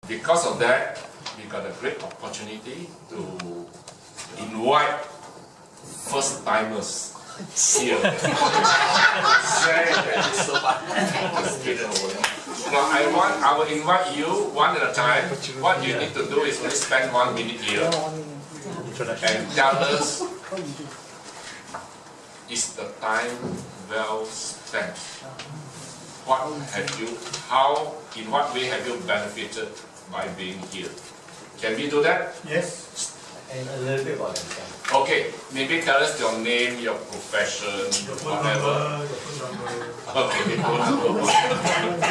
Because of that, we got a great opportunity to invite first-timers here. Now I will invite you one at a time. What you need to do is only spend 1 minute here and tell us, is the time well spent? What have you, in what way have you benefited by being here? Can we do that? Yes. And a little bit about themselves. Okay, maybe tell us your name, your profession, whatever. Okay, phone number.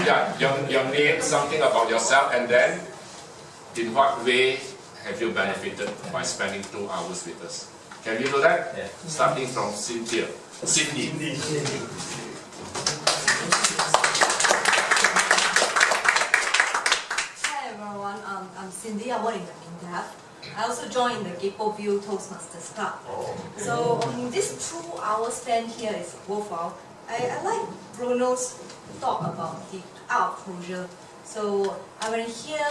Yeah, your name, something about yourself, and then in what way have you benefited by spending 2 hours with us? Can you do that? Yeah. Starting from Cindy. Hi everyone, I'm Cindy. I work in the MINDEF. I also joined the View Toastmasters Club. So this 2 hours spent here is worthwhile. I like Bruno's talk about the art of closure. So when I hear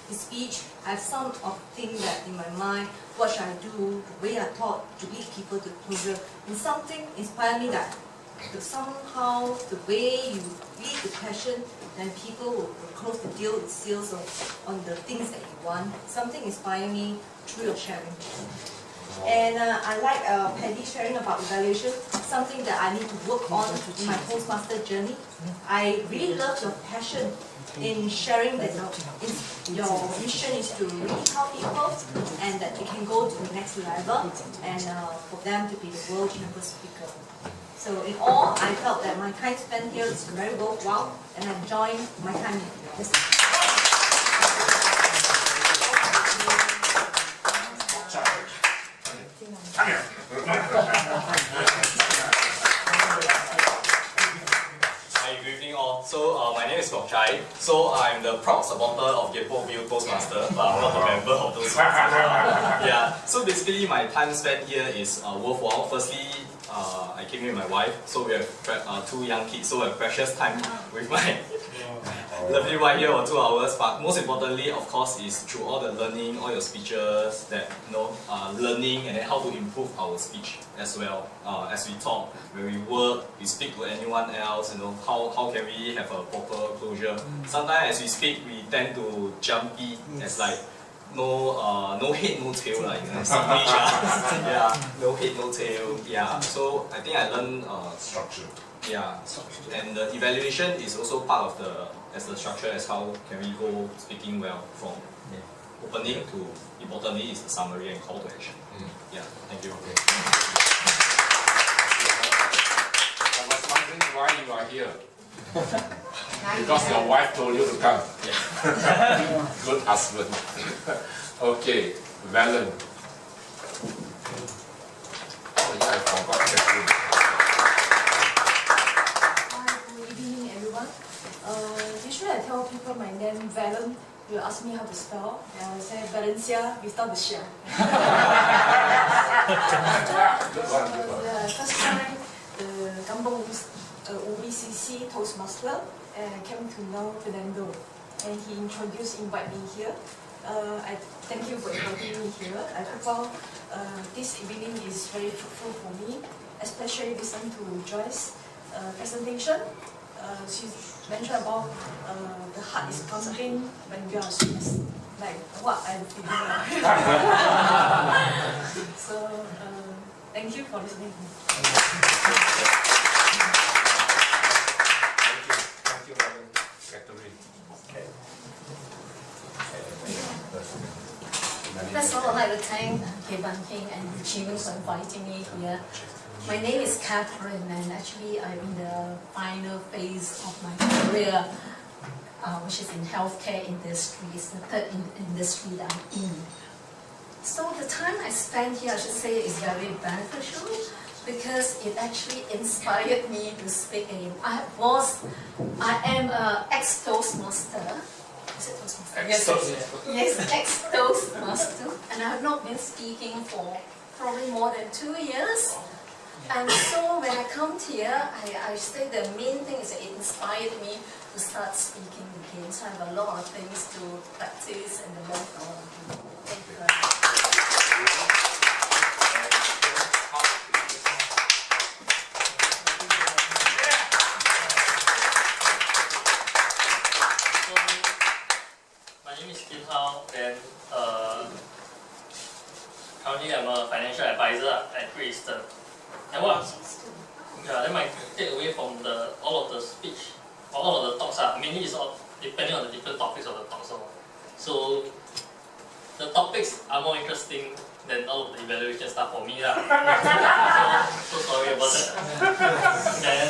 his speech, I have some of things that in my mind, what should I do, the way I taught to lead people to closure. And something inspired me that somehow the way you lead the passion, then people will close the deal with sales on the things that you want. Something inspired me through your sharing. And I like Paddy sharing about evaluation, something that I need to work on in my Toastmaster journey. I really love your passion in sharing that your mission is to really help people and that they can go to the next level and for them to be the world champion speaker. So in all, I felt that my time spent here is very worthwhile and I enjoyed my time here. Hi, good evening all. So my name is Peng. So I'm the proud supporter of View Toastmaster, but I'm not a member of Toastmaster. Yeah. So basically my time spent here is worthwhile. Firstly, I came here with my wife, so we have 2 young kids, so I have precious time with my lovely wife here for 2 hours. But most importantly, of course, is through all the learning, all your speeches, that learning and then how to improve our speech as well. As we talk, when we work, we speak to anyone else, how can we have a proper closure? Sometimes as we speak, we tend to jumpy, as like no head, no tail, like English. Yeah, no head, no tail. Yeah, so I think I learned Structure. Yeah, and the evaluation is also part of the structure as how can we go speaking well from opening to importantly is the summary and call to action. Yeah, thank you. I was wondering why you are here. Because your wife told you to come. Good husband. Okay, Valen. Oh yeah, I forgot that. Hi, good evening everyone. Usually I tell people my name Valen. You ask me how to spell, and I say Valencia without the shell. The first time the Kampong OBCC Toastmaster, and I came to know Fernando, and he invited me here. I thank you for inviting me here. I hope this evening is very fruitful for me, especially listening to Joyce's presentation. She mentioned about the heart is pumping when you are stressed, like what I'm feeling. So thank you for listening. Thank you, Valen. Catherine. First of all, I'd like to thank Peng and Jimmy for inviting me here. My name is Catherine, and actually I'm in the final phase of my career, which is in healthcare industry. It's the third industry that I'm in. So the time I spent here, I should say, is very beneficial because it actually inspired me to speak again. I am an ex-Toastmaster. Is it Toastmaster? Yes, ex-Toastmaster, and I have not been speaking for probably more than 2 years. And so when I come here, I say the main thing is it inspired me to start speaking again. So I have a lot of things to practice and learn from all of you. Thank you very much. My name is Kim Hao, and currently I'm a financial advisor at Great Eastern. And then my takeaway from all of the speech, or all of the talks mainly is all depending on the different topics of the talks. So the topics are more interesting than all of the evaluation stuff for me. So sorry about that. Then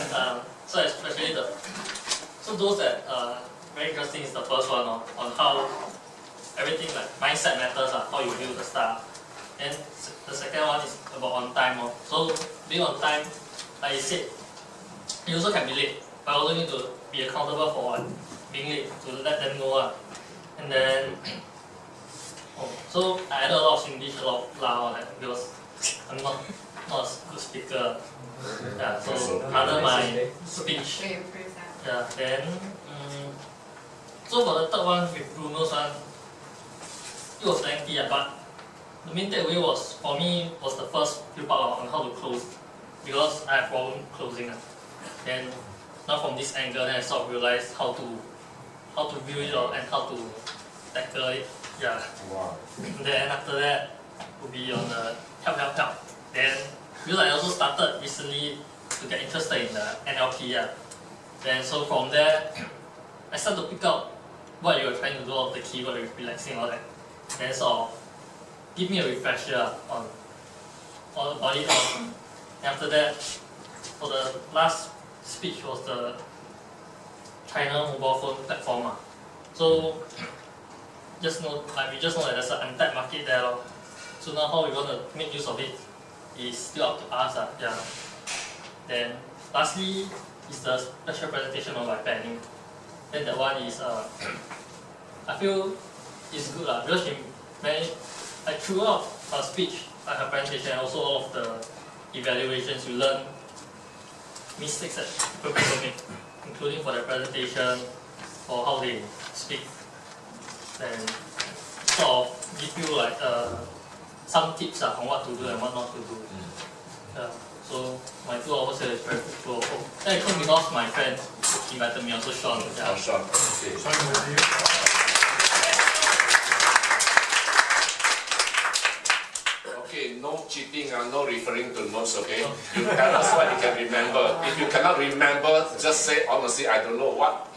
so especially those that very interesting is the first one on how everything like mindset matters, how you view the stuff. And the second one is about on time. So being on time, like you said, you also can be late, but also need to be accountable for being late to let them know. And then so I added a lot of English, a lot of Lao, because I'm not a good speaker. Yeah, so rather my speech. Yeah, then so for the third one with Bruno's one, it was lengthy, but the main takeaway was for me was the first few part on how to close, because I have problem closing. Then now from this angle, then I sort of realized how to view it and how to tackle it. Yeah. Wow. And then after that would be on the help. Then because I also started recently to get interested in the NLP. Then so from there, I started to pick out what you were trying to do, all of the keyword, relaxing, all that. Then sort of give me a refresher on all about it. And after that, for the last speech was the China mobile phone platform. So we just know that there's an untapped market there. So now how we're going to make use of it is still up to us. Yeah. Then lastly is the special presentation on my Peng. Then that one is I feel it's good because throughout her speech, her presentation, and also all of the evaluations, you learn mistakes that people make, including for the presentation or how they speak. Then sort of give you like some tips on what to do and what not to do. Yeah. So my 2 hours here is very fruitful. Then I come because my friend invited me, also Sean. Yeah. Sean. Okay, no cheating, no referring to notes, okay? You tell us what you can remember. If you cannot remember, just say honestly, I don't know what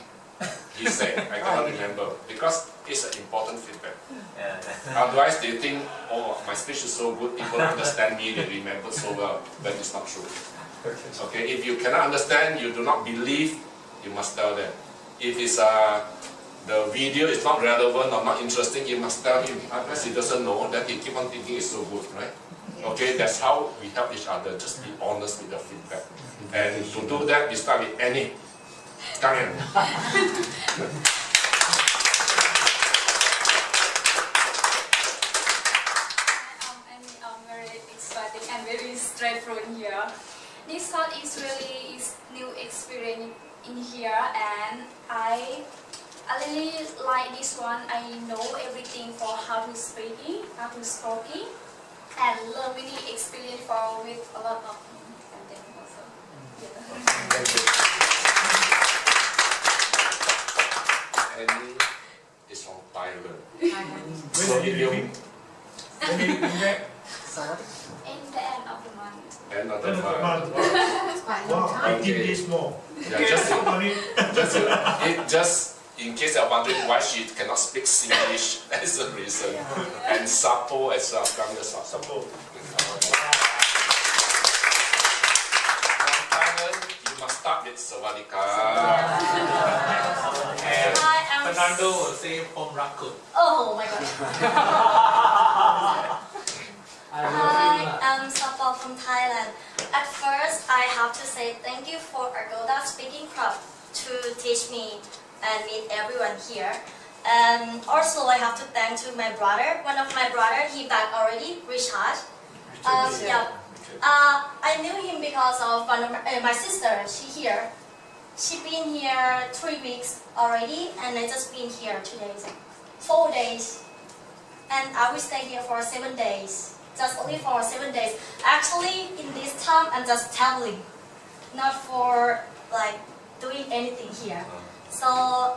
he said. I cannot remember. Because it's an important feedback. Otherwise, they think, oh, my speech is so good, people understand me, they remember so well. But it's not true. Okay, if you cannot understand, you do not believe, you must tell them. If it's the video is not relevant or not interesting, you must tell him. Otherwise he doesn't know, then he keep on thinking it's so good, right? Okay, that's how we help each other. Just be honest with the feedback. And to do that, we start with Annie. Come in. I'm very exciting and very straightforward here. This thought is really new experience in here, and I really like this one. I know everything for how to speaking, how to talking, and learn many experience with a lot of content also. Annie is from Thailand. When did you come back? In the end of the month. End of the month. Wow, I think this more. Yeah, just in case you're wondering why she cannot speak Singlish, that's the reason. And Sapo as well, come here, Sapo. From Thailand, you must start with Sawadika. And Fernando will say Pom Rakut. Oh my god. Hi, I'm Sapa from Thailand. At first, I have to say thank you for Agoda Speaking Club to teach me and meet everyone here. And also, I have to thank to my brother. One of my brother, he back already, Richard. Yeah. I knew him because of one of my sister. She been here 3 weeks already, and I just been here 2 days, 4 days, and I will stay here for 7 days. Just only for 7 days. Actually, in this time, I'm just traveling, not for like doing anything here. So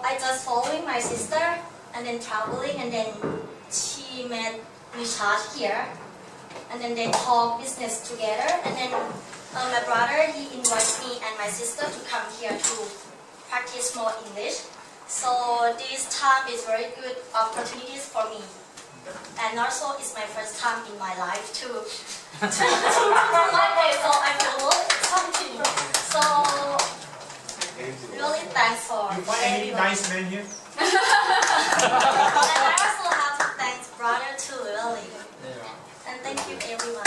I just following my sister and then traveling, and then she met me charge here, and then they talk business together, and then my brother, he invited me and my sister to come here to practice more English. So this time is very good opportunities for me. And also it's my first time in my life to like this, so I feel really exciting. So really thanks for You find any everyone. nice man here? And I also have to thank brother too, really. And thank you everyone.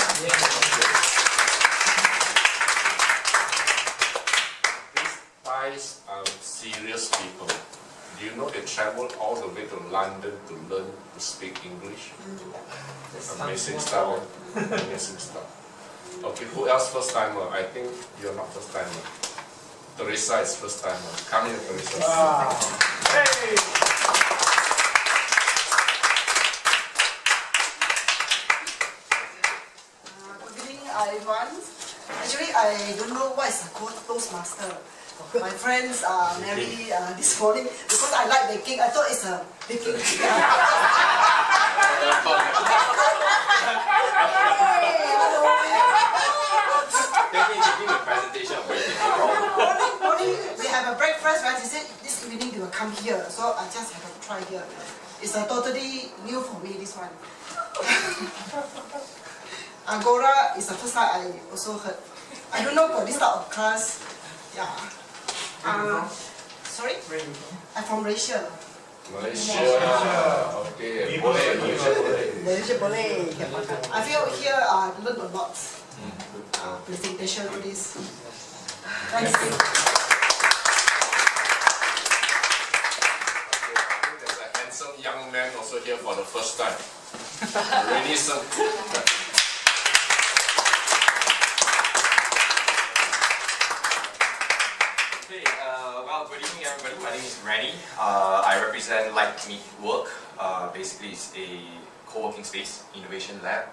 These guys are serious people. Do you know they traveled all the way to London to learn to speak English? Amazing stuff. Amazing stuff. Okay, who else first timer? I think you're not first timer. Teresa is first timer. Come here, Teresa. Hey! Good evening, everyone. Actually, I don't know what is a Toastmaster. My friends married this morning because I like baking. I thought it's a baking. Morning, we have a breakfast, right? They said this evening they will come here, so I just have to try here. It's a totally new for me, this one. Agora is the first time I also heard. I don't know for this type of class. Yeah. Sorry? Where are you from? I'm from Malaysia. Malaysia. Okay. Boleh. Malaysia boleh. I feel here I learn a lot. Presentation all this. Thanks. Okay, I think there's a handsome young man also here for the first time. Really, sir. Well, good evening everybody. My name is Rennie. I represent Like Me Work. Basically, it's a co-working space, innovation lab.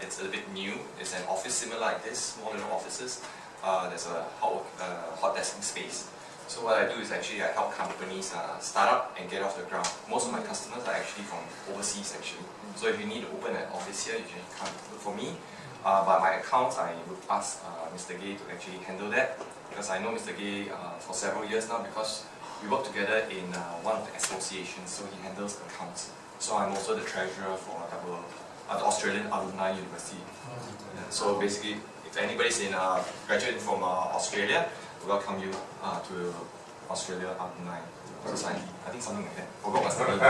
It's a little bit new. It's an office similar like this, small little offices. There's a hot desking space. So what I do is actually I help companies start up and get off the ground. Most of my customers are actually from overseas actually. So if you need to open an office here, you can come look for me. But my account, I would ask Mr. Gay to actually handle that. Because I know Mr. Gay for several years now because we work together in one of the associations, so he handles accounts. So I'm also the treasurer for the Australian Alumni University. Yeah, so basically, if anybody's graduating from Australia, we welcome you to Australia Alumni Society. I think something like that. Forgot what's the name.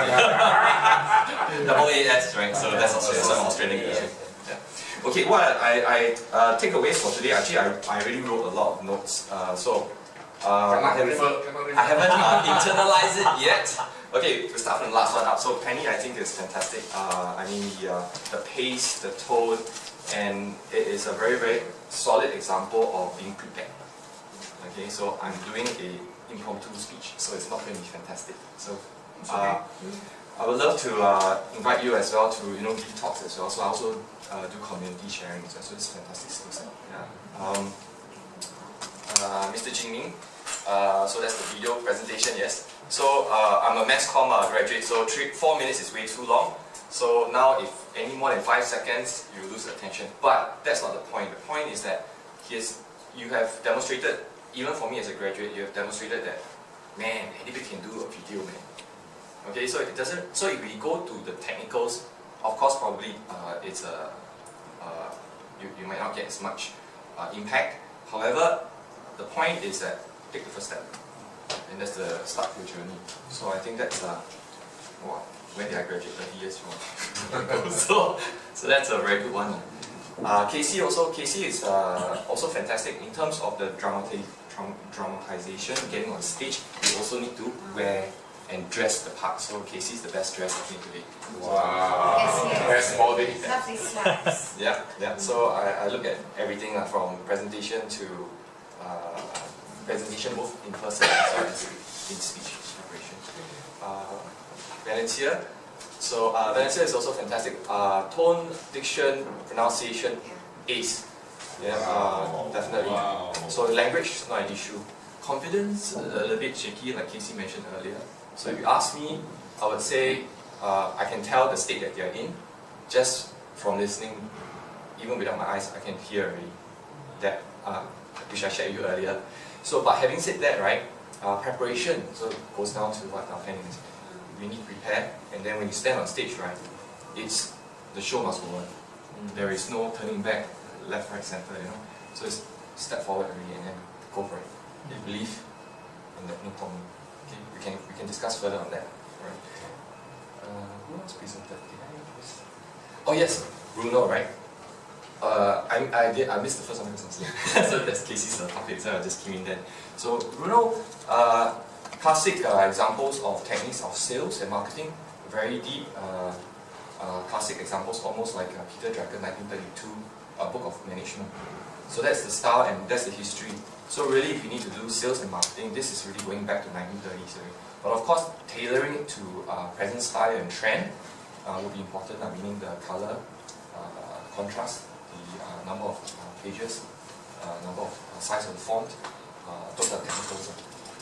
AAS, right? So that's Australia, some Australian Asian. Yeah. Okay, what I takeaways for today, actually I already wrote a lot of notes. I haven't internalized it yet. Okay, we'll start from the last one up. So Penny, I think is fantastic. I mean the pace, the tone, and it is a very, very solid example of being prepared. Okay, so I'm doing a impromptu speech, so it's not going to be fantastic. So I would love to invite you as well to give talks as well. So I also do community sharing as well. So it's fantastic skill set. Yeah. Mr. Jingming. So that's the video presentation. Yes. So I'm a mass comm graduate. So 4 minutes is way too long. So now if any more than 5 seconds, you lose attention. But that's not the point. The point is that you have demonstrated, even for me as a graduate, you have demonstrated that, man, anybody can do a video, man. Okay, so it doesn't. So if we go to the technicals, of course, probably it's you might not get as much impact. However, the point is that take the first step, and that's the start of your journey. So I think that's wow. When did I graduate? 30 years from. so that's a very good one. Casey is also fantastic in terms of the dramatization, getting on stage. You also need to wear and dress the part. So Casey's the best dressed I think today. Wow. Yes, Best body. Lovely slides. Yeah. So I look at everything from presentation to presentation both in person as well as in speech preparation. Valencia. So Valencia is also fantastic. Tone, diction, pronunciation, ace. Yeah, definitely. Wow. So language is not an issue. Confidence, a little bit shaky, like Casey mentioned earlier. So if you ask me, I would say I can tell the state that they're in just from listening. Even without my eyes, I can hear already that which I shared with you earlier. So, but having said that, right, preparation so it goes down to what our planning is. We need to prepare, and then when you stand on stage, right, it's the show must go on. There is no turning back, left, right, center, you know. So it's step forward already and then go for it. If you believe, and no problem. Okay, we can discuss further on that. Right. Who else presented? Did I miss? Oh yes, Bruno, right? I missed the first one because I was so that's Casey's topic, so I just came in then. So Bruno, classic examples of techniques of sales and marketing, very deep classic examples, almost like Peter Drucker 1932 book of management. So that's the style and that's the history. So really, if you need to do sales and marketing, this is really going back to 1930s. But of course, tailoring it to present style and trend will be important, meaning the color, contrast, the number of pages, number of size of the font, those are technicals.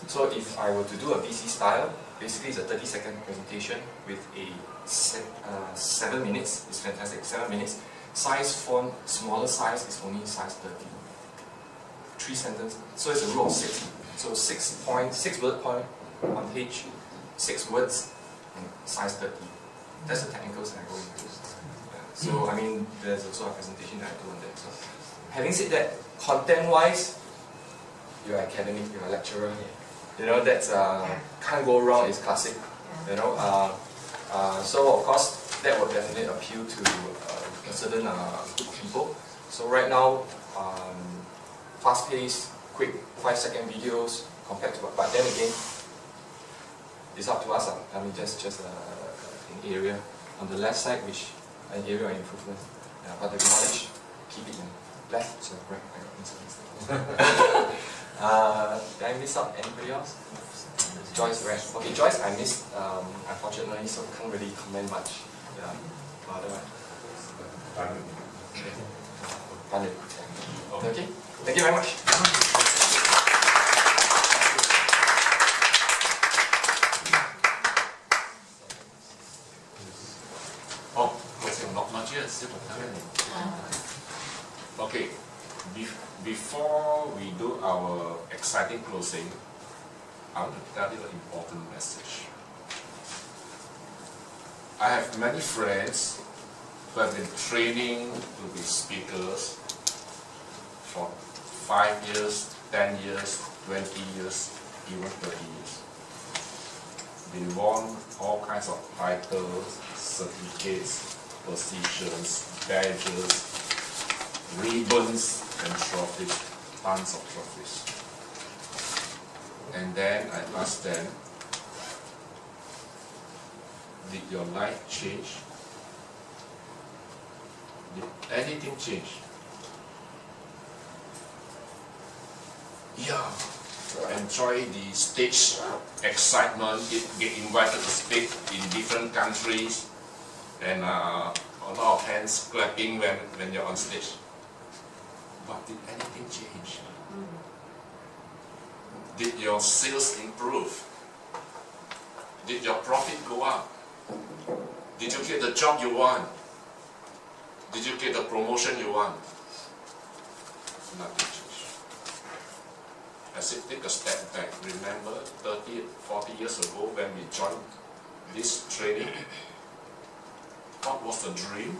So if I were to do a VC style, basically it's a 30-second presentation with a 7 minutes, it's fantastic, 7 minutes. Size font, smaller size is only size 30. 3 sentences, so it's a rule of 6. So 6 bullet point on page, 6 words, and size 30. That's the technicals that I go into. So I mean, there's also a presentation that I do on that. So having said that, content-wise, you're academic, you're a lecturer. You know that's can't go wrong. It's classic. You know, so of course that will definitely appeal to a certain people. So right now. Fast-paced, quick 5-second videos compared to, but then again, it's up to us. I mean, just an area on the left side, which an area of improvement. But the knowledge, keep it in left. So right, did I miss out anybody else? Joyce, right? Okay, Joyce, I missed. Unfortunately, so can't really comment much. Okay. Thank you very much. Oh, not yet. Okay, before we do our exciting closing, I want to tell you an important message. I have many friends who have been training to be speakers for 5 years, 10 years, 20 years, even 30 years. They won all kinds of titles, certificates, positions, badges, ribbons, and trophies, tons of trophies. And then I asked them, did your life change? Did anything change? Yeah, enjoy the stage excitement, get invited to speak in different countries, and a lot of hands clapping when you're on stage. But did anything change? Did your sales improve? Did your profit go up? Did you get the job you want? Did you get the promotion you want? Nothing changed. I said, take a step back. Remember 30, 40 years ago when we joined this training, what was the dream?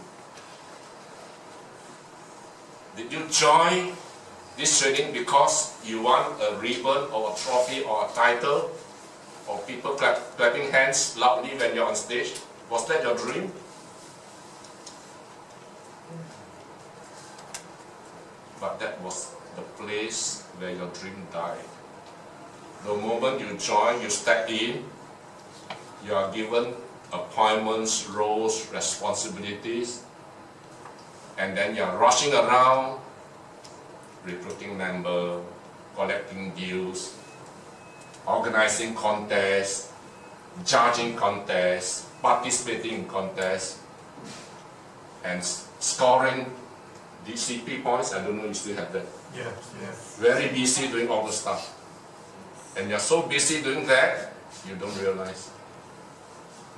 Did you join this training because you want a ribbon or a trophy or a title? Or people clapping hands loudly when you're on stage? Was that your dream? But that was the place where your dream died. The moment you join, you step in, you are given appointments, roles, responsibilities, and then you are rushing around, recruiting members, collecting dues, organizing contests, judging contests, participating in contests, and scoring DCP points. I don't know if you still have that. Yeah, yeah. Very busy doing all the stuff. And you're so busy doing that, you don't realize.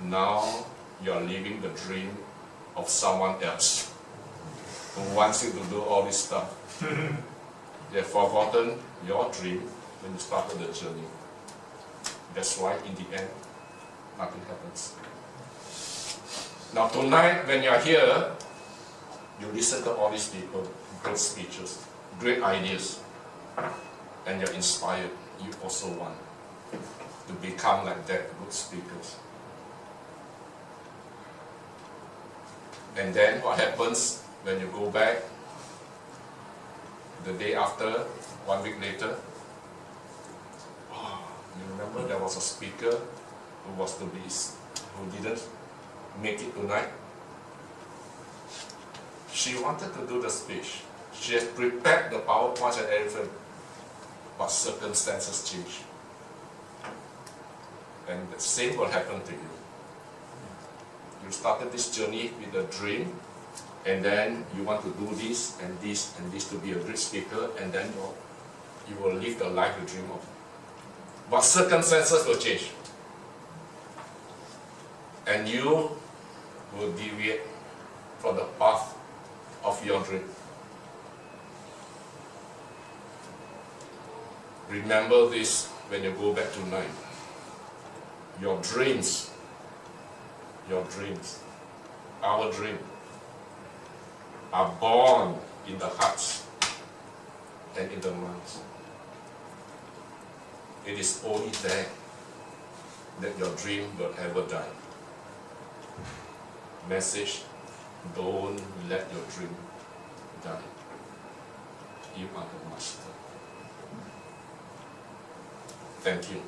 Now you're living the dream of someone else who wants you to do all this stuff. They've forgotten your dream when you started the journey. That's why in the end, nothing happens. Now tonight, when you're here, you listen to all these people, great speeches, great ideas, and you're inspired. You also want to become like that, good speakers. And then what happens when you go back the day after, 1 week later? Oh, you remember there was a speaker who didn't make it tonight? She wanted to do the speech. She has prepared the PowerPoints and everything, but circumstances change. And the same will happen to you. You started this journey with a dream, and then you want to do this and this and this to be a great speaker, and then you will live the life you dream of. But circumstances will change. And you will deviate from the path of your dream. Remember this when you go back tonight. Your dreams, our dream, are born in the hearts and in the minds. It is only there that your dream will ever die. Message: don't let your dream die. You are the master. Thank you.